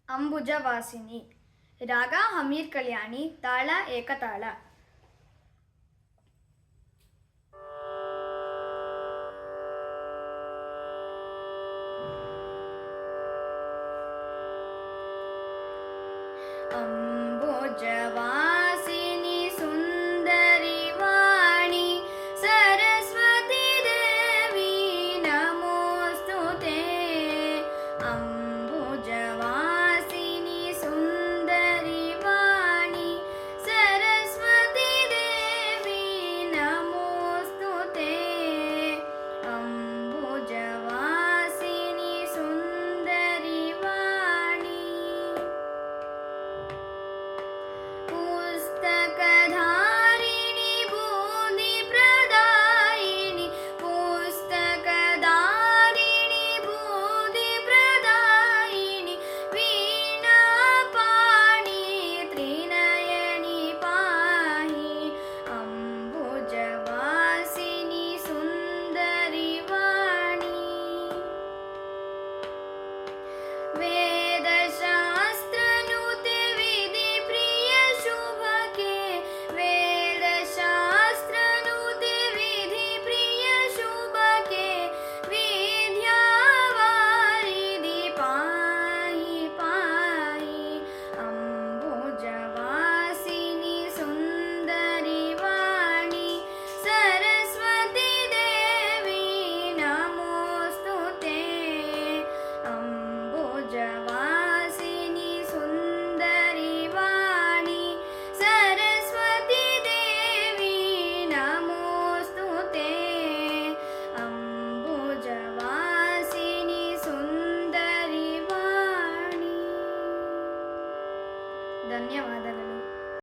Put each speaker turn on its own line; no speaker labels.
ಅಂಬುಜವಾಸಿನಿ. ರಾಗ ಹಮೀರ್ ಕಲ್ಯಾಣಿ, ತಾಳ ಏಕತಾಳ. ಅಂಬುಜವಾಸಿನಿ ಸುಂದರಿ ವಾಣಿ ಸರಸ್ವತಿ ದೇವಿ ನಮೋಸ್ತುತೆ. ಅಂಬುಜವಾಸಿನಿ ಸುಂದರಿ ವಾಣಿ ಸರಸ್ವತಿ ದೇವಿ ನಮೋಸ್ತುತೆ. ಅಂಬುಜವಾಸಿನಿ ಸುಂದರಿ ವಾಣಿ. पुस्तकधारिणि बुद्धिप्रदायिनि, पुस्तकधारिणि बुद्धिप्रदायिनि, वीणापाणि त्रिनयनि पाहि. अंबुजवासिनि सुन्दरि वाणि. वेदशास्त्रनुते विधिप्रिय शुभके, वेदशास्त्रनुते विधिप्रिय शुभके, विद्यावारिधि पाहि पाहि. अंबुजवासिनि सुन्दरि वाणि सरस्वती देवी नमोस्तुते. अंबुजवासिनि सुन्दरि वाणि सरस्वती देवी नमोस्तुते. अंबुजवासिनि सुन्दरि वाणि. ಧನ್ಯವಾದಗಳು.